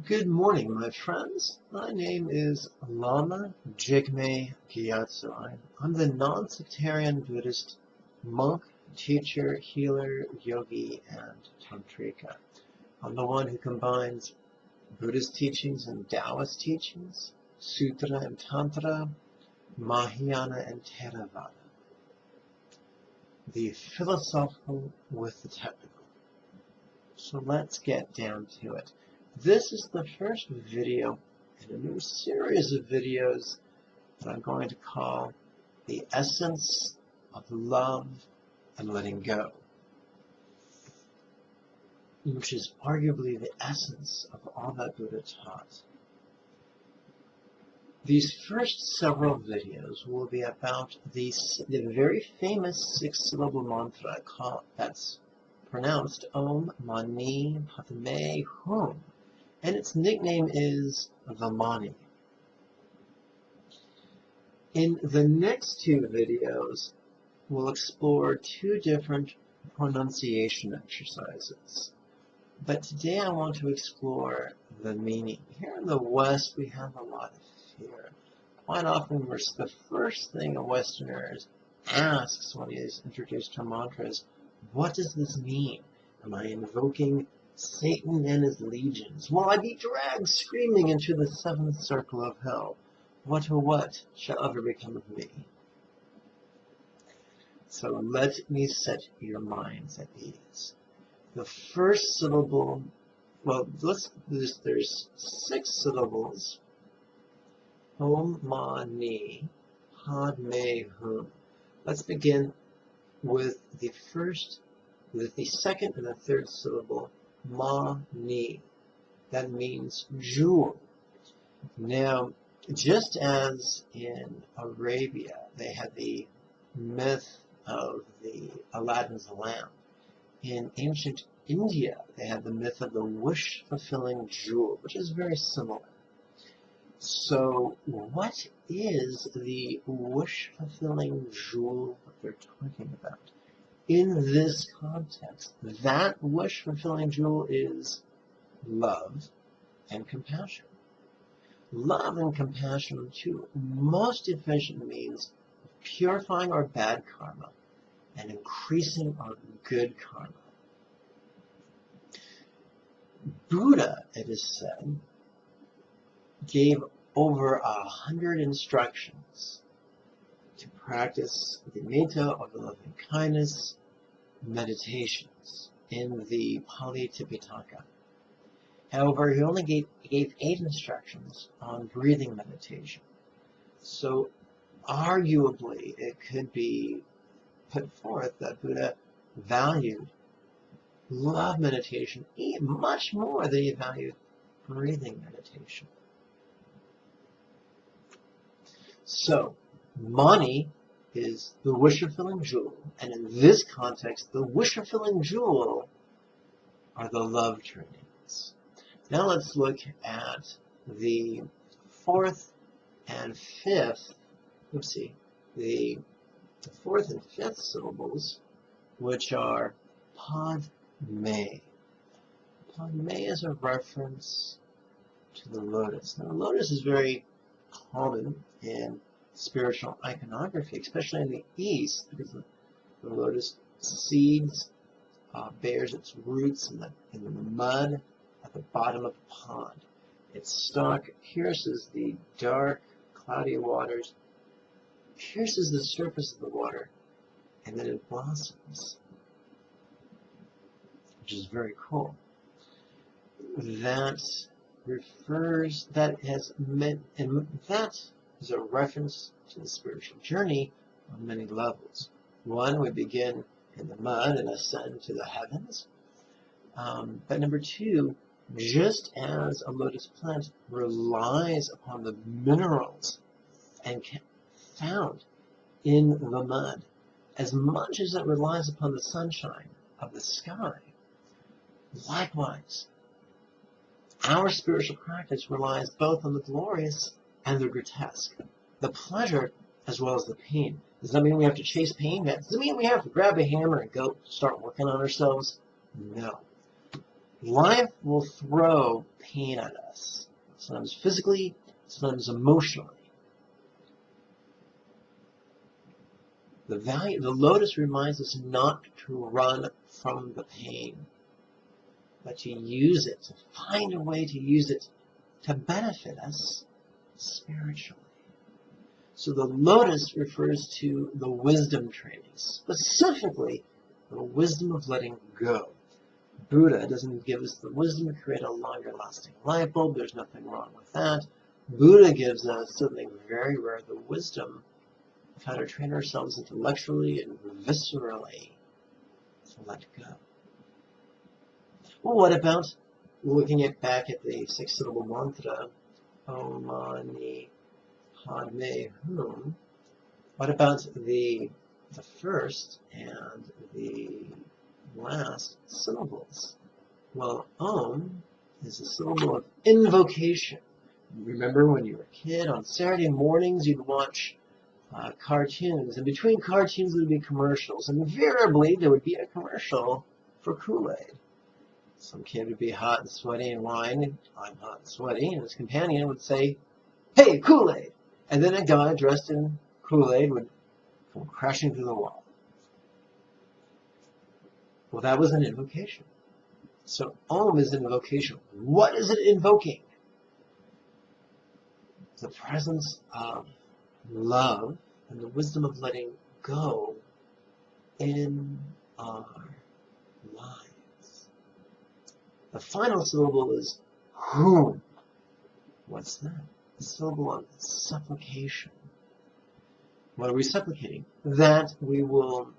Good morning, my friends. My name is Lama Jigme. I'm the non-sectarian Buddhist monk, teacher, healer, yogi, and tantrika. I'm the one who combines Buddhist teachings and Taoist teachings, Sutra and Tantra, Mahayana and Theravada. The philosophical with the technical. So let's get down to it. This is the first video in a new series of videos that I'm going to call The Essence of Love and Letting Go, which is arguably the essence of all that Buddha taught. These first several videos will be about the very famous six-syllable mantra that's pronounced Om Mani Padme Hum, and its nickname is the Mani. In the next two videos, we'll explore two different pronunciation exercises. But today I want to explore the meaning. Here in the West, we have a lot of fear. Quite often, the first thing a Westerner asks when he is introduced to mantras, what does this mean? Am I invoking Satan and his legions? Will I be dragged screaming into the seventh circle of hell? What or what shall ever become of me? So let me set your minds at ease. The first syllable, well, there's six syllables. Om Mani Padme Hum. Let's begin with the second and the third syllable, Mani. That means jewel. Now, just as in Arabia, they had the myth of the Aladdin's lamp, in ancient India, they had the myth of the wish-fulfilling jewel, which is very similar. So, what is the wish-fulfilling jewel that they're talking about? In this context, that wish-fulfilling jewel is love and compassion. Love and compassion are two most efficient means of purifying our bad karma and increasing our good karma. Buddha, it is said, gave over 100 instructions to practice the metta or the loving kindness meditations in the Pali Tipitaka. However, he only gave 8 instructions on breathing meditation. So arguably it could be put forth that Buddha valued love meditation much more than he valued breathing meditation. So, Mani is the wish-fulfilling jewel, and in this context, the wish-fulfilling jewel are the love trainings. Now let's look at the fourth and fifth syllables, which are Padme. Padme is a reference to the lotus. Now, the lotus is very common in spiritual iconography, especially in the East, because the lotus seeds bears its roots in the mud at the bottom of a pond. Its stalk pierces the dark, cloudy waters, pierces the surface of the water, and then it blossoms, which is very cool. That is a reference to the spiritual journey on many levels. One, we begin in the mud and ascend to the heavens. But number two, just as a lotus plant relies upon the minerals and found in the mud, as much as it relies upon the sunshine of the sky, likewise, our spiritual practice relies both on the glorious and the grotesque, the pleasure as well as the pain. Does that mean we have to chase pain? Does it mean we have to grab a hammer and go start working on ourselves? No. Life will throw pain at us, sometimes physically, sometimes emotionally. The lotus reminds us not to run from the pain, but to use it, to find a way to use it to benefit us spiritually. So the lotus refers to the wisdom training, specifically the wisdom of letting go. Buddha doesn't give us the wisdom to create a longer lasting light bulb. There's nothing wrong with that. Buddha gives us something very rare, the wisdom of how to train ourselves intellectually and viscerally to let go. Well, what about looking back at the 6-syllable mantra, Om Mani Padme Hum? What about the first and the last syllables? Well, Om is a syllable of invocation. Remember when you were a kid, on Saturday mornings you'd watch cartoons, and between cartoons there would be commercials, and invariably there would be a commercial for Kool-Aid. Some kid would be hot and sweaty and whine, I'm hot and sweaty, and his companion would say, hey, Kool-Aid! And then a guy dressed in Kool-Aid would come crashing through the wall. Well, that was an invocation. So Om is an invocation. What is it invoking? The presence of love and the wisdom of letting go in our lives. The final syllable is Hum. What's that? The syllable of supplication. What are we supplicating? That we will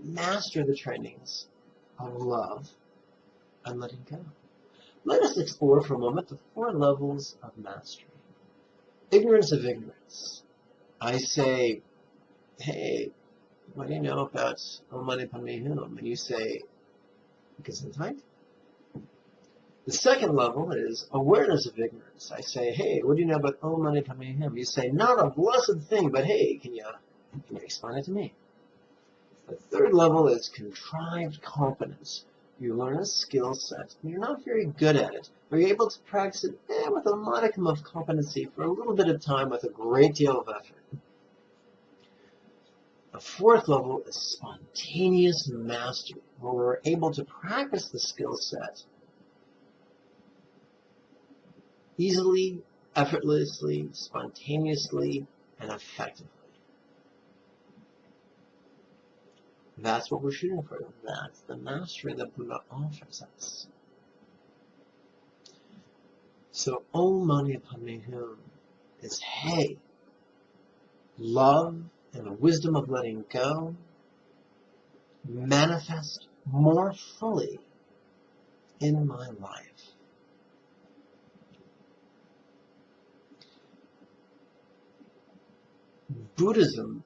master the trainings of love and letting go. Let us explore for a moment the 4 levels of mastery. Ignorance of ignorance. I say, hey, what do you know about Om Mani Padme Hum? And you say, Gesundheit. The second level is awareness of ignorance. I say, hey, what do you know about Om Mani Padme Hum? You say, not a blessed thing, but hey, can you explain it to me? The third level is contrived competence. You learn a skill set, and you're not very good at it, but you're able to practice it with a modicum of competency for a little bit of time with a great deal of effort. The fourth level is spontaneous mastery, where we're able to practice the skill set easily, effortlessly, spontaneously, and effectively. That's what we're shooting for. That's the mastery that Buddha offers us. So Om Mani Padme Hum is, hey, love and the wisdom of letting go manifest more fully in my life. Buddhism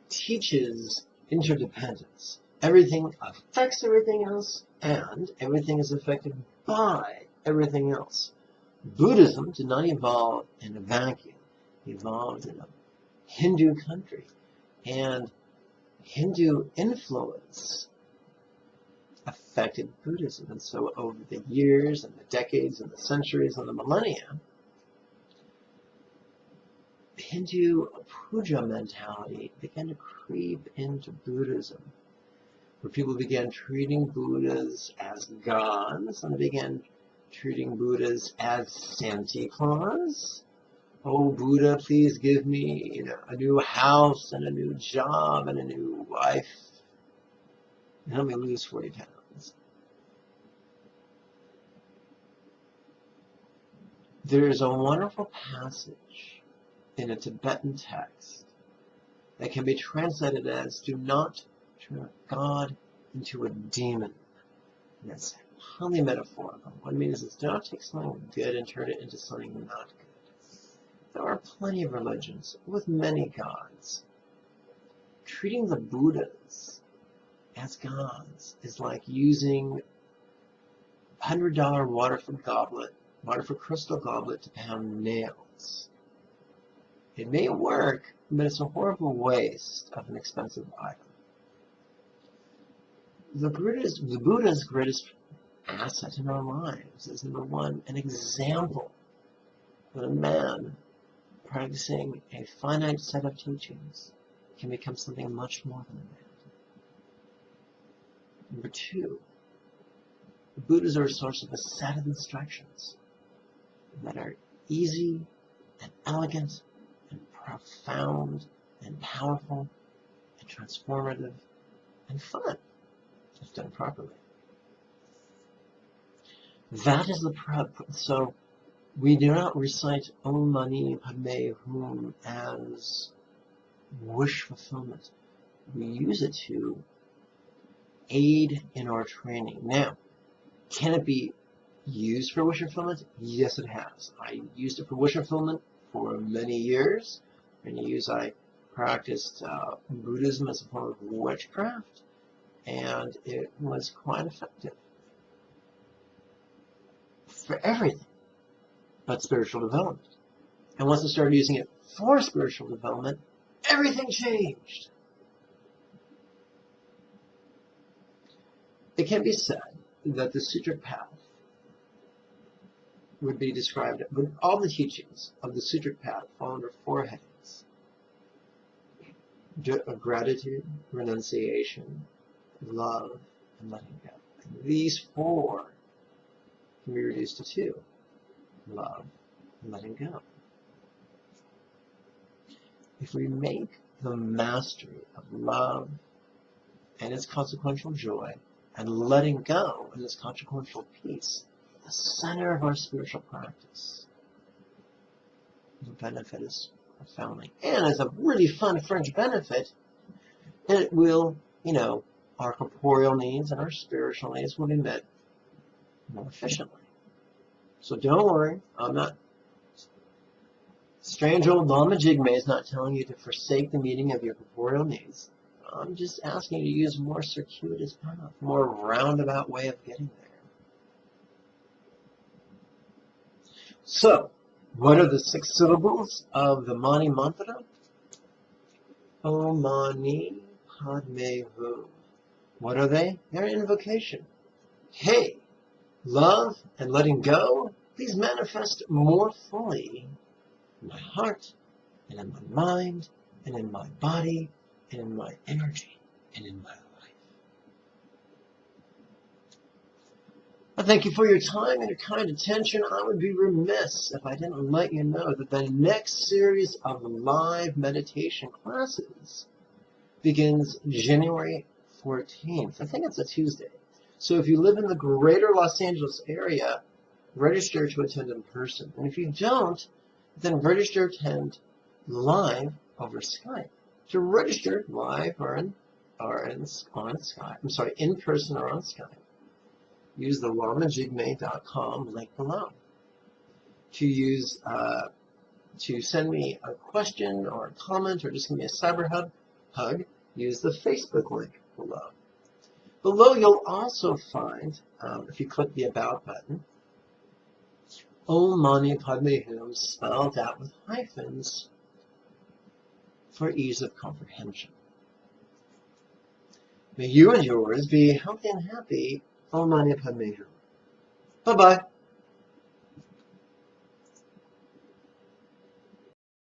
teaches interdependence. Everything affects everything else, and everything is affected by everything else. Buddhism did not evolve in a vacuum. It evolved in a Hindu country, and Hindu influence affected Buddhism. And so over the years and the decades and the centuries and the millennia, Hindu puja mentality began to creep into Buddhism, where people began treating Buddhas as gods, and they began treating Buddhas as Santa Claus. Oh, Buddha, please give me, a new house and a new job and a new wife, and help me lose 40 pounds. There's a wonderful passage in a Tibetan text that can be translated as, do not turn God into a demon. And that's highly metaphorical. What it means is, do not take something good and turn it into something not good. There are plenty of religions with many gods. Treating the Buddhas as gods is like using $100 Waterford crystal goblet to pound nails. It may work, but it's a horrible waste of an expensive item. The Buddha's greatest asset in our lives is, number one, an example that a man practicing a finite set of teachings can become something much more than a man. Number two, the Buddhas are a source of a set of instructions that are easy and elegant and profound and powerful and transformative and fun if done properly. That is the so we do not recite Om Mani Padme Hum as wish fulfillment. We use it to aid in our training. Now, can it be used for wish fulfillment? Yes, it has. I used it for wish fulfillment for many years. I practiced Buddhism as a form of witchcraft, and it was quite effective for everything but spiritual development. And once I started using it for spiritual development, everything changed. It can be said that the Sutra path would be described, all the teachings of the Sutra path fall under four headings: gratitude, renunciation, love, and letting go. And these four can be reduced to two: love and letting go. If we make the mastery of love and its consequential joy, and letting go and its consequential peace the center of our spiritual practice, the benefit is profoundly. And as a really fun fringe benefit, it will, our corporeal needs and our spiritual needs will be met more efficiently. So don't worry, I'm not, strange old Lama Jigme is not telling you to forsake the meeting of your corporeal needs. I'm just asking you to use a more circuitous path, a more roundabout way of getting there. So, what are the 6 syllables of the Mani Mantra? Om Mani Padme Hum. What are they? They're an invocation. Hey, love and letting go, please manifest more fully in my heart, and in my mind, and in my body, and in my energy, and in my life. I thank you for your time and your kind attention. I would be remiss if I didn't let you know that the next series of live meditation classes begins January 14th. I think it's a Tuesday. So if you live in the greater Los Angeles area, register to attend in person. And if you don't, then register to attend live over Skype. To register live on Skype, in person or on Skype, use the lamajigme.com link below. To send me a question or a comment or just give me a cyber hug, use the Facebook link below. Below you'll also find, if you click the About button, Om Mani Padme Hum spelled out with hyphens for ease of comprehension. May you and yours be healthy and happy. Om Mani Padme Hum. Bye-bye.